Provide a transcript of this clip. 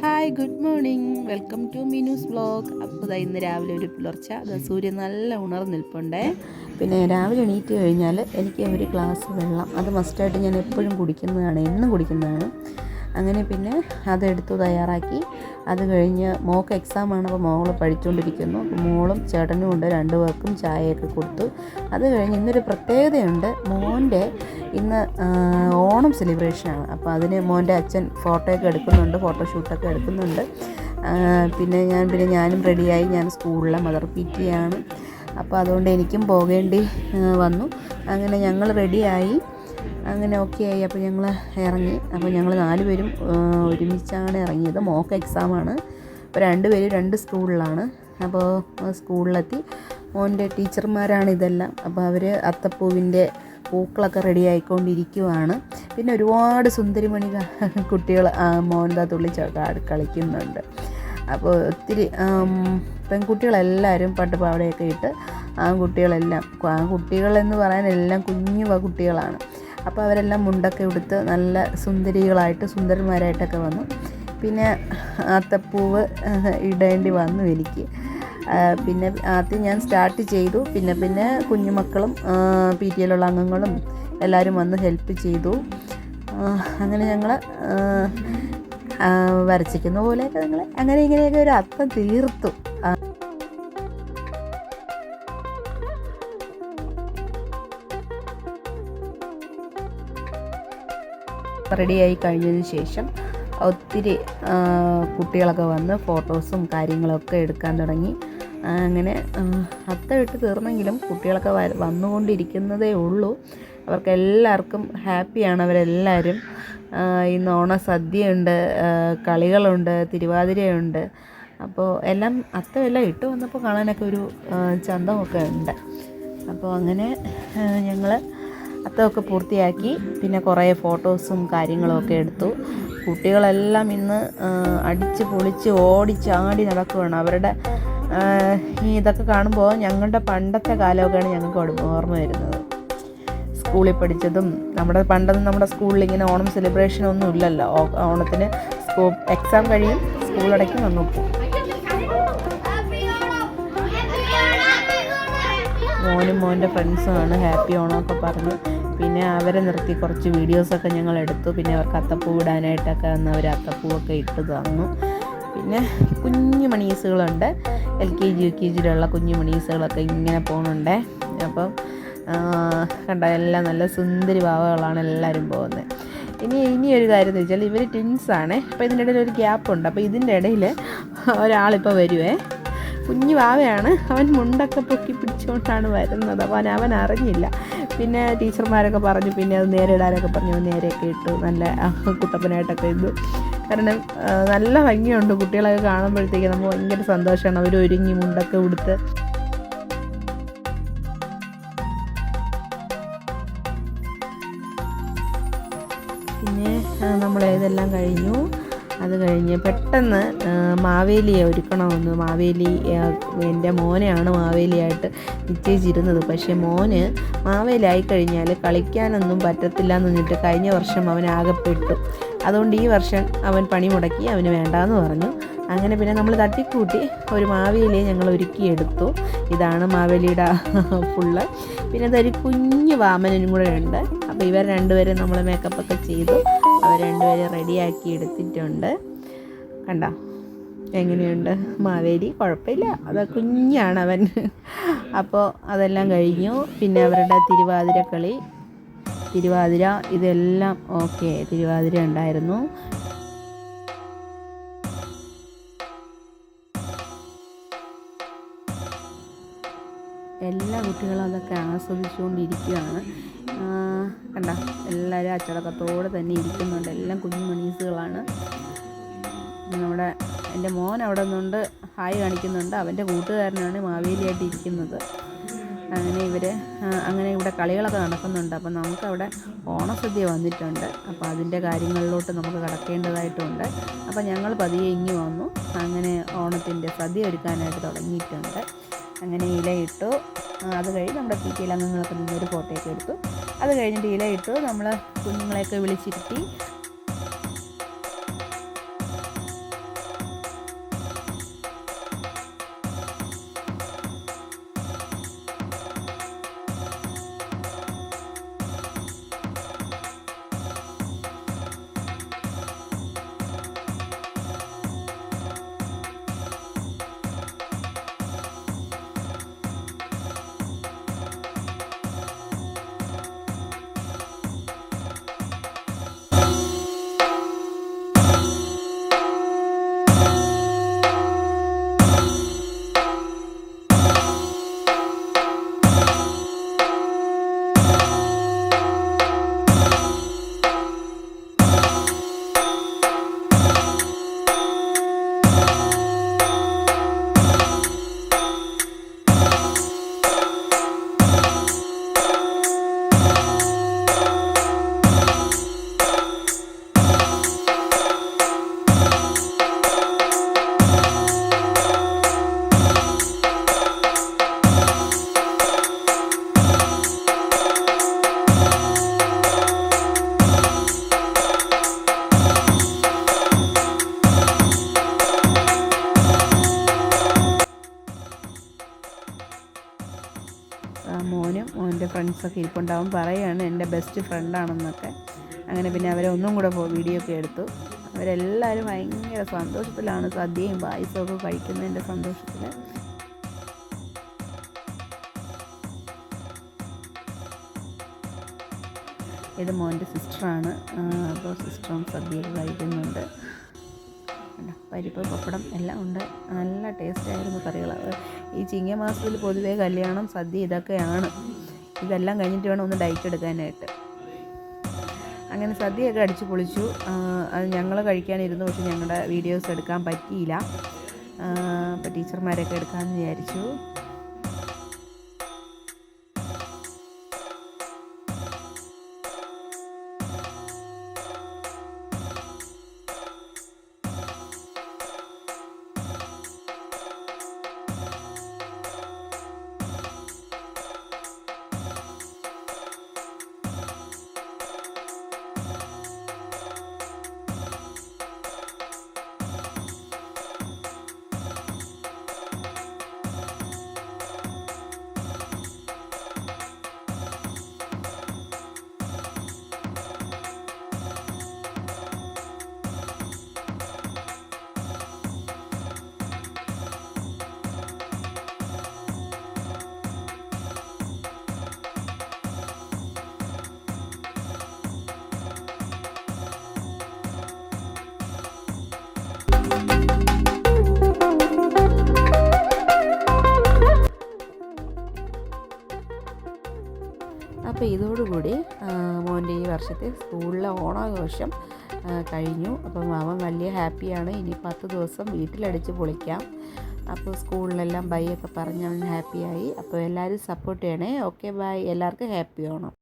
Hi, good morning. Welcome to Meenu's vlog. അപ്പോൾ ഇന്ന് രാവിലെ ഒരു പുലർച്ചെ സൂര്യൻ നല്ല ഉണർന്നിൽപ്പുണ്ടേ. പിന്നെ രാവിലെ എണീറ്റ് കഴിഞ്ഞാൽ എനിക്ക് ഒരു ഗ്ലാസ് വെള്ളം അത് മസ്റ്റായിട്ട് ഞാൻ എപ്പോഴും കുടിക്കുന്നതാണ്, എന്നും കുടിക്കുന്നതാണ്. അങ്ങനെ പിന്നെ അതെടുത്തു തയ്യാറാക്കി. അത് കഴിഞ്ഞ് മോൾക്ക് എക്സാമാണ്, അപ്പോൾ മോൾ പഠിച്ചുകൊണ്ടിരിക്കുന്നു. മോളും ചേട്ടനും ഉണ്ട്, രണ്ടുപേർക്കും ചായയൊക്കെ കൊടുത്തു. അത് കഴിഞ്ഞ് ഇന്നൊരു പ്രത്യേകതയുണ്ട്. മോൻ്റെ ഇന്ന് ഓണം സെലിബ്രേഷനാണ്. അപ്പോൾ അതിന് മോൻ്റെ അച്ഛൻ ഫോട്ടോയൊക്കെ എടുക്കുന്നുണ്ട്, ഫോട്ടോഷൂട്ടൊക്കെ എടുക്കുന്നുണ്ട്. പിന്നെ ഞാനും റെഡിയായി. ഞാൻ സ്കൂളിലെ മദർ PT ആണ്, അപ്പോൾ അതുകൊണ്ട് എനിക്കും പോകേണ്ടി വന്നു. അങ്ങനെ ഞങ്ങൾ റെഡിയായി, അങ്ങനെ ഓക്കെ ആയി. അപ്പോൾ ഞങ്ങൾ ഇറങ്ങി. അപ്പോൾ ഞങ്ങൾ 4 പേരും ഒരുമിച്ചാണ് ഇറങ്ങിയത്. മോക്ക് എക്സാമാണ്. അപ്പോൾ 2 പേരും 2 സ്കൂളിലാണ്. അപ്പോൾ സ്കൂളിലെത്തി. മോൻ്റെ ടീച്ചർമാരാണ് ഇതെല്ലാം. അപ്പോൾ അവർ അത്തപ്പൂവിൻ്റെ പൂക്കളൊക്കെ റെഡി ആയിക്കൊണ്ടിരിക്കുവാണ്. പിന്നെ ഒരുപാട് സുന്ദരിമണി കുട്ടികൾ മോൻ്റെ തുള്ളിച്ചാടി കളിക്കുന്നുണ്ട്. അപ്പോൾ ഒത്തിരി പെൺകുട്ടികളെല്ലാവരും പട്ടുപാവാടയൊക്കെ ഇട്ട്, ആൺകുട്ടികളെല്ലാം, ആൺകുട്ടികളെന്ന് പറയാൻ എല്ലാം കുഞ്ഞു കുട്ടികളാണ്. അപ്പോൾ അവരെല്ലാം മുണ്ടൊക്കെ ഉടുത്ത് നല്ല സുന്ദരന്മാരായിട്ടൊക്കെ വന്നു. പിന്നെ അത്തപ്പൂവ് ഇടേണ്ടി വന്നു എനിക്ക്. പിന്നെ ആദ്യം ഞാൻ സ്റ്റാർട്ട് ചെയ്തു. പിന്നെ കുഞ്ഞുമക്കളും PTയിലുള്ള അംഗങ്ങളും എല്ലാവരും വന്ന് ഹെൽപ്പ് ചെയ്തു. അങ്ങനെ ഞങ്ങൾ വരച്ചിരിക്കുന്ന പോലെയൊക്കെ ഞങ്ങൾ അങ്ങനെ ഇങ്ങനെയൊക്കെ ഒരു അത്തം തീർത്തു. റെഡിയായി കഴിഞ്ഞതിന് ശേഷം ഒത്തിരി കുട്ടികളൊക്കെ വന്ന് ഫോട്ടോസും കാര്യങ്ങളൊക്കെ എടുക്കാൻ തുടങ്ങി. അങ്ങനെ അത്തം ഇട്ട് തീർന്നെങ്കിലും കുട്ടികളൊക്കെ വന്നുകൊണ്ടിരിക്കുന്നതേ ഉള്ളൂ. അവർക്കെല്ലാവർക്കും ഹാപ്പിയാണ്. അവരെല്ലാവരും ഇന്ന് ഓണസദ്യയുണ്ട്, കളികളുണ്ട്, തിരുവാതിരയുണ്ട്. അപ്പോൾ അത്തമെല്ലാം ഇട്ട് വന്നപ്പോൾ കാണാനൊക്കെ ഒരു ചന്തമൊക്കെ ഉണ്ട്. അപ്പോൾ അങ്ങനെ ഞങ്ങൾ അത്തമൊക്കെ പൂർത്തിയാക്കി. പിന്നെ കുറേ ഫോട്ടോസും കാര്യങ്ങളുമൊക്കെ എടുത്തു. കുട്ടികളെല്ലാം ഇന്ന് അടിച്ച് പൊളിച്ച് ഓടിച്ചാടി നടക്കുകയാണ്. അവരുടെ ഇതൊക്കെ കാണുമ്പോൾ ഞങ്ങളുടെ പണ്ടത്തെ കാലമൊക്കെയാണ് ഞങ്ങൾക്ക് ഓർമ്മ വരുന്നത്. സ്കൂളിൽ പഠിച്ചതും നമ്മുടെ സ്കൂളിൽ ഇങ്ങനെ ഓണം സെലിബ്രേഷനൊന്നും ഇല്ലല്ലോ. ഓണത്തിന് എക്സാം കഴിയും, സ്കൂളടയ്ക്കും വന്നു പോകും. മോനും മോൻ്റെ ഫ്രണ്ട്സുമാണ് ഹാപ്പി ഓണമൊക്കെ പറഞ്ഞ്. പിന്നെ അവരെ നിർത്തി കുറച്ച് വീഡിയോസൊക്കെ ഞങ്ങൾ എടുത്തു. പിന്നെ അവർക്ക് അത്തപ്പൂ ഇടാനായിട്ടൊക്കെ വന്ന് അവർ അത്തപ്പൂവൊക്കെ ഇട്ട് തന്നു. പിന്നെ കുഞ്ഞു മണീസുകളുണ്ട്, LKG UKGയിലുള്ള കുഞ്ഞു മണീസുകളൊക്കെ ഇങ്ങനെ പോകുന്നുണ്ട്. അപ്പം കണ്ട എല്ലാം നല്ല സുന്ദരി ഭാവകളാണ് എല്ലാവരും പോകുന്നത്. ഇനിയൊരു കാര്യം എന്ന് വെച്ചാൽ ഇവർ ട്വിൻസാണ്. അപ്പോൾ ഇതിൻ്റെ ഇടയിൽ ഒരു ഗ്യാപ്പുണ്ട്. അപ്പോൾ ഇതിൻ്റെ ഇടയിൽ ഒരാളിപ്പോൾ വരുവേ. കുഞ്ഞു വാവയാണ്. അവൻ മുണ്ടൊക്കെ പൊക്കി പിടിച്ചുകൊണ്ടാണ് വരുന്നത്. അപ്പോൾ അവൻ അറിഞ്ഞില്ല. പിന്നെ ടീച്ചർമാരൊക്കെ പറഞ്ഞു, പിന്നെ അത് നേരെ ഇടാനൊക്കെ പറഞ്ഞു. നേരെയൊക്കെ ഇട്ടു, നല്ല കുട്ടപ്പനായിട്ടൊക്കെ ഇട്ടു. കാരണം നല്ല ഭംഗിയുണ്ട്. കുട്ടികളൊക്കെ കാണുമ്പോഴത്തേക്ക് നമുക്ക് ഭയങ്കര സന്തോഷമാണ്. അവർ ഒരുങ്ങി മുണ്ടൊക്കെ ഉടുത്ത്. പിന്നെ ഇതെല്ലാം കഴിഞ്ഞു. അത് കഴിഞ്ഞ് പെട്ടെന്ന് മാവേലിയെ ഒരുക്കണമെന്ന്. എൻ്റെ മോനെയാണ് മാവേലിയായിട്ട് നിശ്ചയിച്ചിരുന്നത്. പക്ഷേ മോന് മാവേലിയായി കഴിഞ്ഞാൽ കളിക്കാനൊന്നും പറ്റത്തില്ല എന്ന് പറഞ്ഞിട്ട് കഴിഞ്ഞ വർഷം അവൻ ആകെപ്പെട്ടു. അതുകൊണ്ട് ഈ വർഷം അവൻ പണി മുടക്കി, അവന് വേണ്ടാന്ന് പറഞ്ഞു. അങ്ങനെ പിന്നെ നമ്മൾ തട്ടിക്കൂട്ടി ഒരു മാവേലിയെ ഞങ്ങൾ ഒരുക്കിയെടുത്തു. ഇതാണ് മാവേലിയുടെ ഫുള്ള്. പിന്നെ അതൊരു കുഞ്ഞു വാമനും കൂടെ ഉണ്ട്. അപ്പോൾ ഇവർ 2 പേരും നമ്മൾ മേക്കപ്പൊക്കെ ചെയ്തു. അവർ 2 പേരും റെഡിയാക്കി എടുത്തിട്ടുണ്ട്. കണ്ടോ എങ്ങനെയുണ്ട് മാവേലി? കുഴപ്പമില്ല, അത് കുഞ്ഞാണ് അവൻ. അപ്പോൾ അതെല്ലാം കഴിഞ്ഞു. പിന്നെ അവരുടെ തിരുവാതിര ഇതെല്ലാം ഓക്കെ. തിരുവാതിര ഉണ്ടായിരുന്നു. എല്ലാ കുട്ടികളും അതൊക്കെ ആസ്വദിച്ചുകൊണ്ടിരിക്കുകയാണ്. കണ്ട എല്ലാവരും അച്ചടക്കത്തോടെ തന്നെ ഇരിക്കുന്നുണ്ട്. എല്ലാം കുഞ്ഞു മണീസുകളാണ്. എൻ്റെ മോൻ അവിടെ നിന്നുകൊണ്ട് ഹായ് കാണിക്കുന്നുണ്ട്. അവൻ്റെ കൂട്ടുകാരനാണ് മാവേലിയായിട്ട് ഇരിക്കുന്നത്. അങ്ങനെ ഇവിടെ കളികളൊക്കെ നടക്കുന്നുണ്ട്. അപ്പോൾ നമുക്കവിടെ ഓണസദ്യ വന്നിട്ടുണ്ട്. അപ്പോൾ അതിൻ്റെ കാര്യങ്ങളിലോട്ട് നമുക്ക് കടക്കേണ്ടതായിട്ടുണ്ട്. അപ്പോൾ ഞങ്ങൾ പതിയെ ഇങ്ങ് വന്നു. അങ്ങനെ ഓണത്തിൻ്റെ സദ്യ ഒരുക്കാനായിട്ട് തുടങ്ങിയിട്ടുണ്ട്. അങ്ങനെ ഇലയിട്ടു. അത് കഴിഞ്ഞ് നമ്മുടെ PTയിലെ അംഗങ്ങളൊക്കെ നിന്നൊരു ഫോട്ടോയൊക്കെ എടുത്തു. അത് കഴിഞ്ഞിട്ട് ഇലയിട്ടു. നമ്മൾ കുഞ്ഞുങ്ങളെയൊക്കെ വിളിച്ചിരുത്തി ഫ്രണ്ട്സൊക്കെ ഇരിപ്പുണ്ടാവും, പറയുകയാണ് എൻ്റെ ബെസ്റ്റ് ഫ്രണ്ടാണെന്നൊക്കെ. അങ്ങനെ പിന്നെ അവരെ ഒന്നും കൂടെ വീഡിയോ ഒക്കെ എടുത്തു. അവരെല്ലാവരും ഭയങ്കര സന്തോഷത്തിലാണ്, സദ്യയും പായസമൊക്കെ കഴിക്കുന്നതിൻ്റെ സന്തോഷത്തിൽ. ഇത് മോൻ്റെ സിസ്റ്ററാണ്. അപ്പോൾ സിസ്റ്ററും സദ്യയൊക്കെ കഴിക്കുന്നുണ്ട്. പരിപ്പ് പപ്പടം എല്ലാം ഉണ്ട്. നല്ല ടേസ്റ്റായിരുന്നു കറികൾ. ഈ ചിങ്ങമാസത്തിൽ പൊതുവേ കല്യാണം സദ്യ ഇതൊക്കെയാണ്. ഇതെല്ലാം കഴിഞ്ഞിട്ട് വേണം ഒന്ന് ഡയറ്റ് എടുക്കാനായിട്ട്. അങ്ങനെ സദ്യയൊക്കെ അടിച്ചു പൊളിച്ചു. അത് ഞങ്ങൾ കഴിക്കാനിരുന്നു, പക്ഷെ ഞങ്ങളുടെ വീഡിയോസ് എടുക്കാൻ പറ്റിയില്ല. അപ്പോൾ ടീച്ചർമാരൊക്കെ എടുക്കാമെന്ന് വിചാരിച്ചു. അപ്പോൾ ഇതോടുകൂടി മോൻ്റെ ഈ വർഷത്തെ സ്കൂളിലെ ഓണാഘോഷം കഴിഞ്ഞു. അപ്പം അവൻ വലിയ ഹാപ്പിയാണ്. ഇനി 10 ദിവസം വീട്ടിലടിച്ച് പൊളിക്കാം. അപ്പോൾ സ്കൂളിലെല്ലാം ബൈ ഒക്കെ പറഞ്ഞ് അവൻ ഹാപ്പിയായി. അപ്പോൾ എല്ലാവരും സപ്പോർട്ട് ചെയ്യണേ. Okay bye. എല്ലാവർക്കും ഹാപ്പി ഓണം.